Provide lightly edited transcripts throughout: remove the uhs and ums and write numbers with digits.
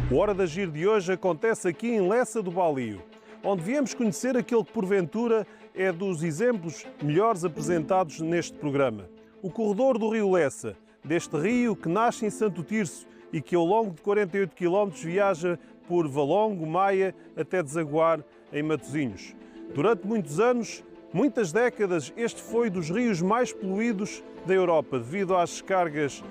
O Hora de Agir de hoje acontece aqui em Lessa do Balio, onde viemos conhecer aquele que porventura é dos exemplos melhores apresentados neste programa. O corredor do rio Lessa, deste rio que nasce em Santo Tirso e que ao longo de 48 km viaja por Valongo, Maia, até desaguar em Matosinhos. Durante muitos anos, muitas décadas, este foi dos rios mais poluídos da Europa, devido às descargas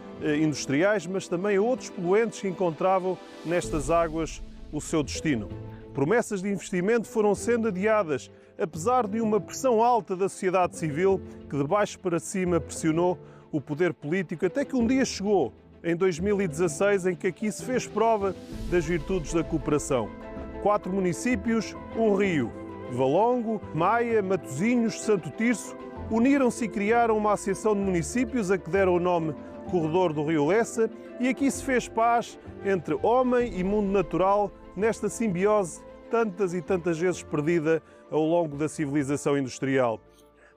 industriais, mas também a outros poluentes que encontravam nestas águas o seu destino. Promessas de investimento foram sendo adiadas, apesar de uma pressão alta da sociedade civil que de baixo para cima pressionou o poder político, até que um dia chegou, em 2016, em que aqui se fez prova das virtudes da cooperação. 4 municípios, um rio, Valongo, Maia, Matosinhos, Santo Tirso, uniram-se e criaram uma associação de municípios a que deram o nome Corredor do Rio Lessa, e aqui se fez paz entre homem e mundo natural nesta simbiose tantas e tantas vezes perdida ao longo da civilização industrial.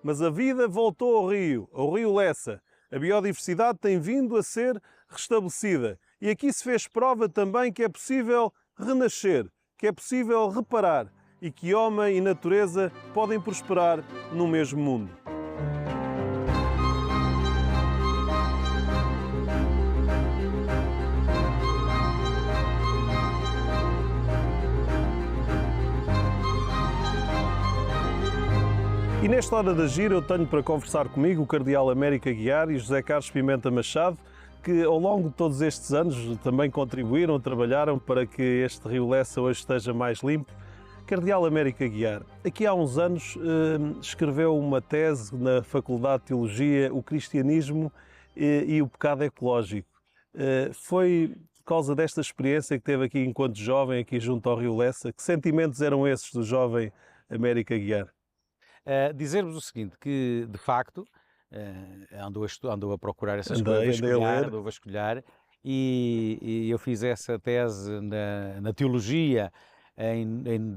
Mas a vida voltou ao Rio Lessa. A biodiversidade tem vindo a ser restabelecida e aqui se fez prova também que é possível renascer, que é possível reparar e que homem e natureza podem prosperar no mesmo mundo. E nesta Hora de Agir eu tenho para conversar comigo o Cardeal Américo Aguiar e José Carlos Pimenta Machado, que ao longo de todos estes anos também contribuíram, trabalharam para que este rio Lessa hoje esteja mais limpo. Cardeal Américo Aguiar, aqui há uns anos escreveu uma tese na Faculdade de Teologia, O Cristianismo e o Pecado Ecológico. Foi por causa desta experiência que teve aqui enquanto jovem, aqui junto ao rio Lessa, que sentimentos eram esses do jovem Américo Aguiar? Dizer-vos o seguinte, que de facto andou a procurar essas coisas, andou a vasculhar e eu fiz essa tese na teologia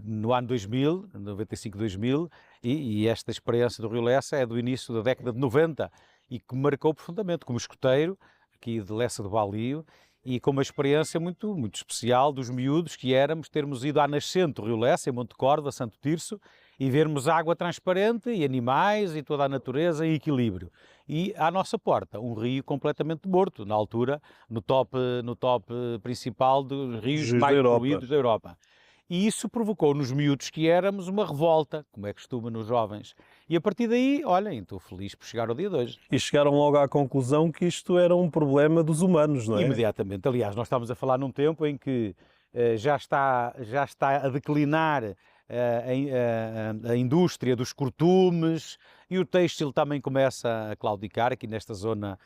no ano 2000, 95-2000, e esta experiência do rio Lessa é do início da década de 90 e que me marcou profundamente como escoteiro aqui de Lessa do Balio e com uma experiência muito, muito especial dos miúdos que éramos, termos ido à nascente do rio Lessa, em Monte Corda, Santo Tirso, e vermos água transparente e animais e toda a natureza em equilíbrio. E à nossa porta, um rio completamente morto, na altura, no top principal dos rios mais poluídos da Europa. E isso provocou nos miúdos que éramos uma revolta, como é costume nos jovens. E a partir daí, olhem, estou feliz por chegar ao dia de hoje. E chegaram logo à conclusão que isto era um problema dos humanos, não é? Imediatamente. Aliás, nós estamos a falar num tempo em que já está a declinar a indústria dos cortumes e o têxtil também começa a claudicar aqui nesta zona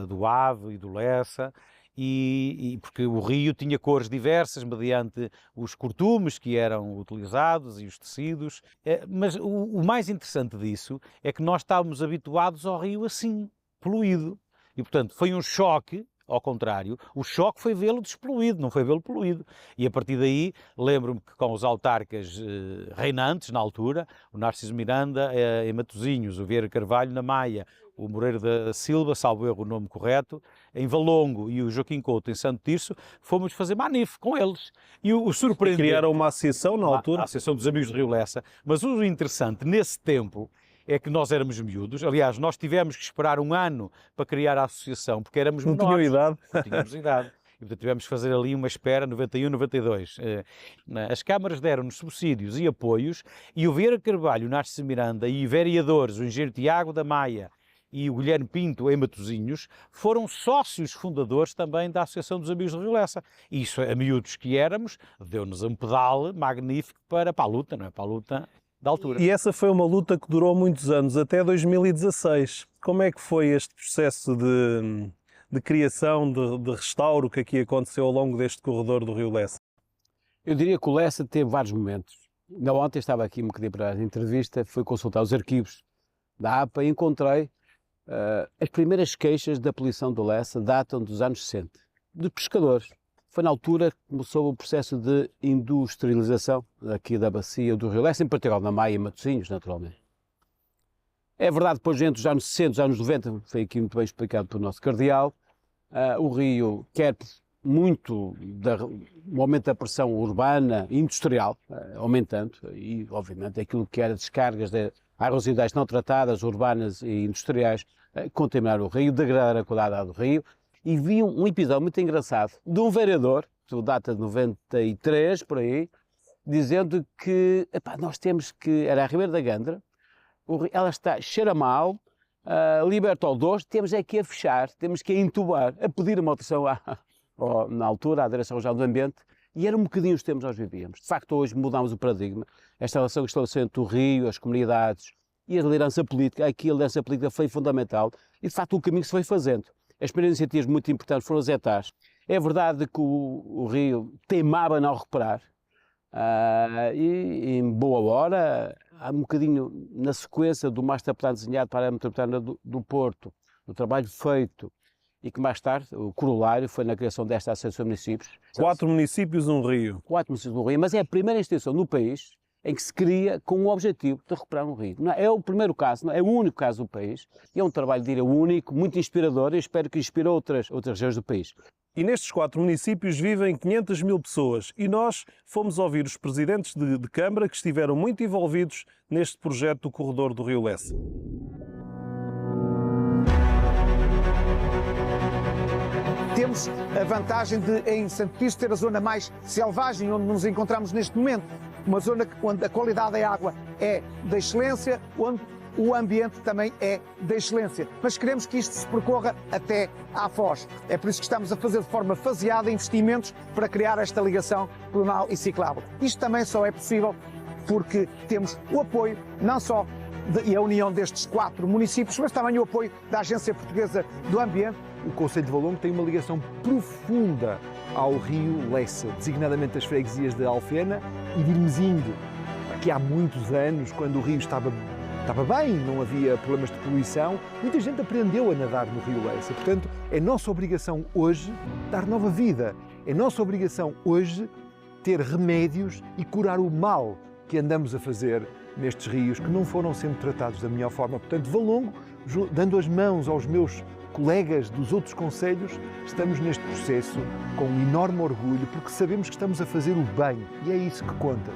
do Ave e do Lessa, e porque o rio tinha cores diversas mediante os cortumes que eram utilizados e os tecidos, mas o mais interessante disso é que nós estávamos habituados ao rio assim, poluído, e portanto foi um choque. Ao contrário, o choque foi vê-lo despoluído, não foi vê-lo poluído. E a partir daí, lembro-me que com os autarcas reinantes na altura, o Narciso Miranda em Matosinhos, o Vieira Carvalho na Maia, o Moreira da Silva, salvo erro o nome correto, em Valongo e o Joaquim Couto em Santo Tirso, fomos fazer manif com eles. E o surpreendente... Criaram uma associação na altura? A Associação dos Amigos do Rio Lessa. Mas o interessante, nesse tempo, é que nós éramos miúdos. Aliás, nós tivemos que esperar um ano para criar a associação, porque éramos menores. Não tinham idade. Não tínhamos idade. E, portanto, tivemos que fazer ali uma espera, 91, 92. As câmaras deram-nos subsídios e apoios, e o Vieira Carvalho, o Narciso Miranda e vereadores, o engenheiro Tiago da Maia e o Guilherme Pinto em Matosinhos, foram sócios fundadores também da Associação dos Amigos do Rio Lessa. E isso, a miúdos que éramos, deu-nos um pedal magnífico para a luta, não é? Para a luta da altura. E essa foi uma luta que durou muitos anos, até 2016. Como é que foi este processo de criação, de restauro que aqui aconteceu ao longo deste corredor do rio Lessa? Eu diria que o Lessa teve vários momentos. Ainda ontem estava aqui um bocadinho para a entrevista, fui consultar os arquivos da APA e encontrei as primeiras queixas da poluição do Lessa datam dos anos 60, de pescadores. Foi na altura que começou o processo de industrialização aqui da bacia do rio Lessa, em particular na Maia e Matosinhos, naturalmente. É verdade, depois entre os anos 60 e os anos 90, foi aqui muito bem explicado pelo nosso cardeal, o rio, quer muito do aumento da pressão urbana e industrial, aumentando, e obviamente aquilo que era descargas de águas residuais não tratadas, urbanas e industriais, contaminar o rio, degradar a qualidade do rio. E vi um episódio muito engraçado de um vereador, que data de 93, por aí, dizendo que epá, nós temos que, era a Ribeira da Gandra, ela cheira mal, liberta o odor, temos é que a fechar, temos que a entubar, a pedir uma alteração na altura à Direção Regional do Ambiente, e era um bocadinho os tempos que nós vivíamos. De facto, hoje mudámos o paradigma, esta relação que estabeleceu entre o rio, as comunidades e a liderança política, aqui a liderança política foi fundamental, e de facto o caminho que se foi fazendo. As primeiras iniciativas muito importantes foram as hectares. É verdade que o rio teimava não recuperar, e em boa hora, há um bocadinho na sequência do master plan desenhado para a área metropolitana do Porto, do trabalho feito, e que mais tarde, o corolário foi na criação desta Associação de Municípios. 4 municípios, um rio. 4 municípios do rio, mas é a primeira instituição no país em que se cria com o objetivo de recuperar um rio. Não é o primeiro caso, não é o único caso do país, e é um trabalho, diria, único, muito inspirador, e espero que inspire outras regiões do país. E nestes 4 municípios vivem 500 mil pessoas, e nós fomos ouvir os presidentes de Câmara que estiveram muito envolvidos neste projeto do corredor do Rio Lessa. Temos a vantagem de, em Santo Tirso, ter a zona mais selvagem onde nos encontramos neste momento. Uma zona onde a qualidade da água é da excelência, onde o ambiente também é da excelência. Mas queremos que isto se percorra até à Foz. É por isso que estamos a fazer de forma faseada investimentos para criar esta ligação pedonal e ciclável. Isto também só é possível porque temos o apoio, não só e a união destes 4 municípios, mas também o apoio da Agência Portuguesa do Ambiente. O Concelho de Valongo tem uma ligação profunda ao rio Lessa, designadamente as freguesias de Alfena e de Irmezindo. Aqui há muitos anos, quando o rio estava bem, não havia problemas de poluição, muita gente aprendeu a nadar no rio Lessa. Portanto, é nossa obrigação hoje dar nova vida. É nossa obrigação hoje ter remédios e curar o mal que andamos a fazer nestes rios que não foram sendo tratados da melhor forma. Portanto, Valongo, dando as mãos aos meus colegas dos outros concelhos, estamos neste processo com um enorme orgulho, porque sabemos que estamos a fazer o bem e é isso que conta.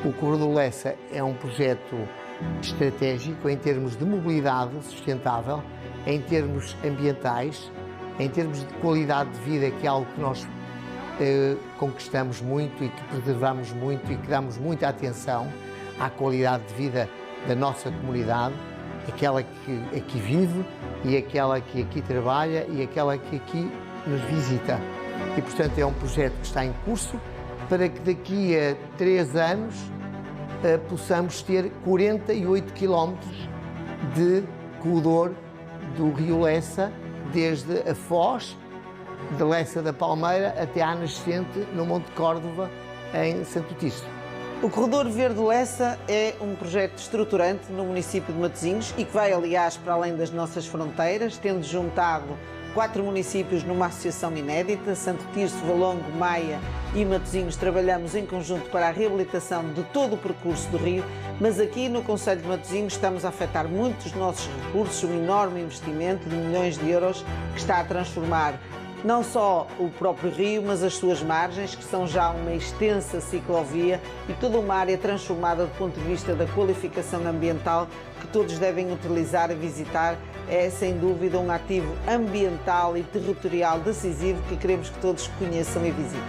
O Corredor Lessa é um projeto estratégico em termos de mobilidade sustentável, em termos ambientais, em termos de qualidade de vida, que é algo que nós conquistamos muito e que preservamos muito e que damos muita atenção à qualidade de vida da nossa comunidade, aquela que aqui vive e aquela que aqui trabalha e aquela que aqui nos visita. E, portanto, é um projeto que está em curso para que daqui a 3 anos possamos ter 48 quilómetros de corredor do Rio Lessa, desde a Foz, de Lessa da Palmeira, até à nascente no Monte Córdoba, em Santo Tirso. O Corredor Verde Lessa é um projeto estruturante no município de Matosinhos e que vai, aliás, para além das nossas fronteiras, tendo juntado 4 municípios numa associação inédita. Santo Tirso, Valongo, Maia e Matosinhos trabalhamos em conjunto para a reabilitação de todo o percurso do rio, mas aqui no Concelho de Matosinhos estamos a afetar muito os nossos recursos, um enorme investimento de milhões de euros que está a transformar não só o próprio rio, mas as suas margens, que são já uma extensa ciclovia e toda uma área transformada do ponto de vista da qualificação ambiental que todos devem utilizar e visitar. É, sem dúvida, um ativo ambiental e territorial decisivo que queremos que todos conheçam e visitem.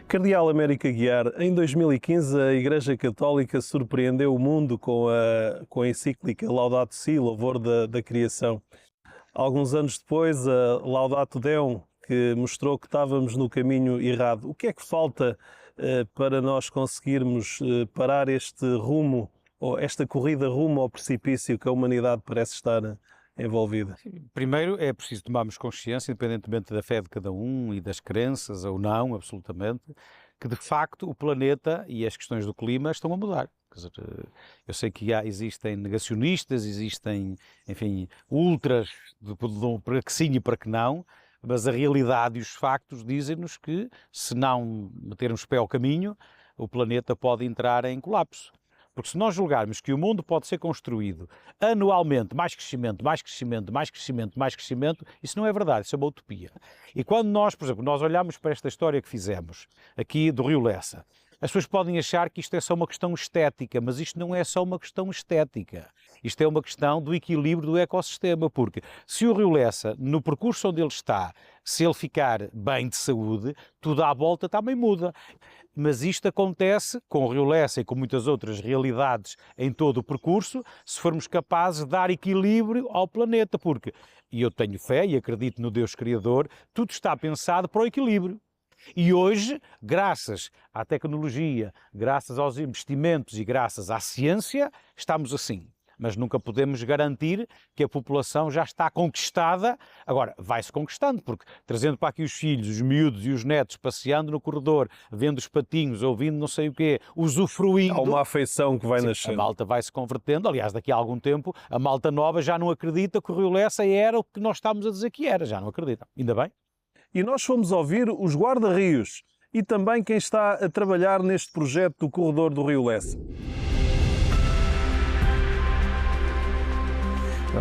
Cardeal Américo Aguiar, em 2015 a Igreja Católica surpreendeu o mundo com a encíclica Laudato Si, louvor da criação. Alguns anos depois, a Laudato Deum, que mostrou que estávamos no caminho errado. O que é que falta para nós conseguirmos parar este rumo, ou esta corrida rumo ao precipício que a humanidade parece estar envolvida? Primeiro é preciso tomarmos consciência, independentemente da fé de cada um e das crenças ou não, absolutamente, que de facto o planeta e as questões do clima estão a mudar. Quer dizer, eu sei que existem negacionistas, existem, enfim, ultras para que sim e para que não, mas a realidade e os factos dizem-nos que, se não metermos pé ao caminho, o planeta pode entrar em colapso. Porque se nós julgarmos que o mundo pode ser construído anualmente, mais crescimento, mais crescimento, mais crescimento, mais crescimento, isso não é verdade, isso é uma utopia. E quando nós, por exemplo, nós olhamos para esta história que fizemos aqui do Rio Lessa, as pessoas podem achar que isto é só uma questão estética, mas isto não é só uma questão estética. Isto é uma questão do equilíbrio do ecossistema, porque se o Rio Lessa, no percurso onde ele está, se ele ficar bem de saúde, tudo à volta também muda. Mas isto acontece com o Rio Lessa e com muitas outras realidades em todo o percurso, se formos capazes de dar equilíbrio ao planeta, porque, e eu tenho fé e acredito no Deus Criador, tudo está pensado para o equilíbrio. E hoje, graças à tecnologia, graças aos investimentos e graças à ciência, estamos assim. Mas nunca podemos garantir que a população já está conquistada. Agora, vai-se conquistando, porque trazendo para aqui os filhos, os miúdos e os netos, passeando no corredor, vendo os patinhos, ouvindo não sei o quê, usufruindo... Há uma afeição que vai nascer. A malta vai-se convertendo. Aliás, daqui a algum tempo, a malta nova já não acredita que o Rio Lessa era o que nós estamos a dizer que era. Já não acredita. Ainda bem. E nós fomos ouvir os guarda-rios e também quem está a trabalhar neste projeto do corredor do Rio Lessa.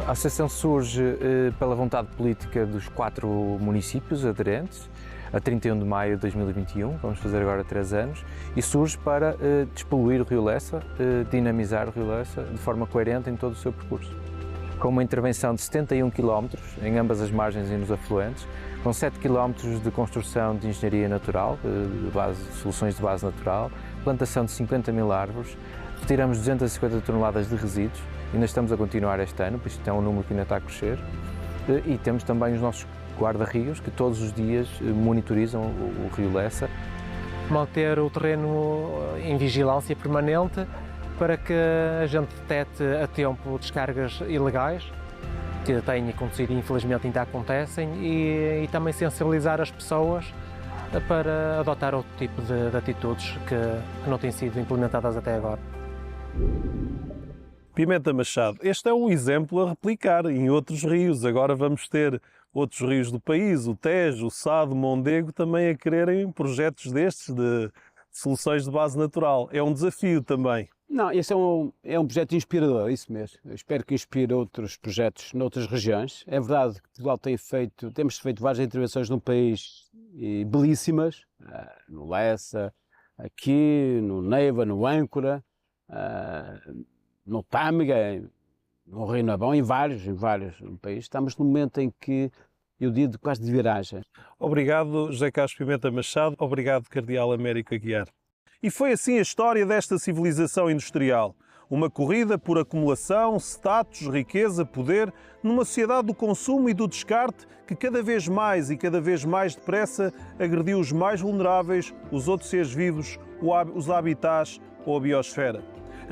A associação surge pela vontade política dos 4 municípios aderentes, a 31 de maio de 2021, vamos fazer agora 3 anos, e surge para despoluir o Rio Lessa, dinamizar o Rio Lessa de forma coerente em todo o seu percurso. Com uma intervenção de 71 km em ambas as margens e nos afluentes, com 7 km de construção de engenharia natural, soluções de base natural, plantação de 50 mil árvores, retiramos 250 toneladas de resíduos, ainda estamos a continuar este ano, por isso é um número que ainda está a crescer, e temos também os nossos guarda-rios que todos os dias monitorizam o Rio Lessa. Manter o terreno em vigilância permanente para que a gente detecte a tempo descargas ilegais, que têm acontecido e infelizmente ainda acontecem, e também sensibilizar as pessoas para adotar outro tipo de atitudes que não têm sido implementadas até agora. Pimenta Machado, este é um exemplo a replicar em outros rios. Agora vamos ter outros rios do país, o Tejo, o Sado, o Mondego, também a quererem projetos destes de soluções de base natural. É um desafio também. Não, esse é um projeto inspirador, isso mesmo. Eu espero que inspire outros projetos noutras regiões. É verdade que Portugal temos feito várias intervenções no país belíssimas, no Lessa, aqui, no Neiva, no Âncora, no Tâmega, no Rio Navão, em vários no país. Estamos num momento em que eu digo quase de viragem. Obrigado, José Carlos Pimenta Machado. Obrigado, Cardeal Américo Aguiar. E foi assim a história desta civilização industrial. Uma corrida por acumulação, status, riqueza, poder, numa sociedade do consumo e do descarte que cada vez mais e cada vez mais depressa agrediu os mais vulneráveis, os outros seres vivos, os habitats ou a biosfera.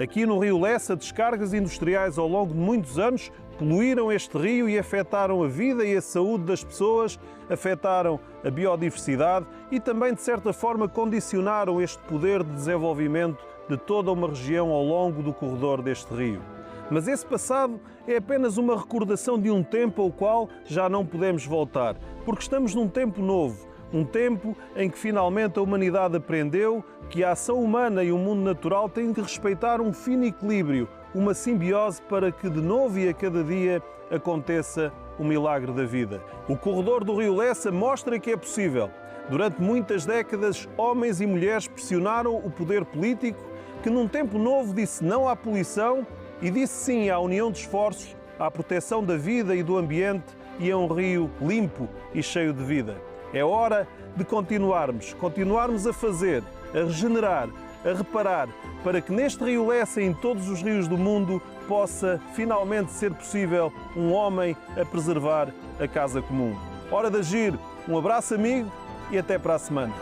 Aqui no Rio Lessa, descargas industriais ao longo de muitos anos poluíram este rio e afetaram a vida e a saúde das pessoas, afetaram a biodiversidade e também, de certa forma, condicionaram este poder de desenvolvimento de toda uma região ao longo do corredor deste rio. Mas esse passado é apenas uma recordação de um tempo ao qual já não podemos voltar, porque estamos num tempo novo, um tempo em que finalmente a humanidade aprendeu que a ação humana e o mundo natural têm que respeitar um fino equilíbrio, uma simbiose para que de novo e a cada dia aconteça o milagre da vida. O corredor do Rio Lessa mostra que é possível. Durante muitas décadas, homens e mulheres pressionaram o poder político que num tempo novo disse não à poluição e disse sim à união de esforços, à proteção da vida e do ambiente e a um rio limpo e cheio de vida. É hora de continuarmos a fazer, a regenerar, a reparar, para que neste Rio Lessa e em todos os rios do mundo possa finalmente ser possível um homem a preservar a casa comum. Hora de agir. Um abraço amigo e até para a semana.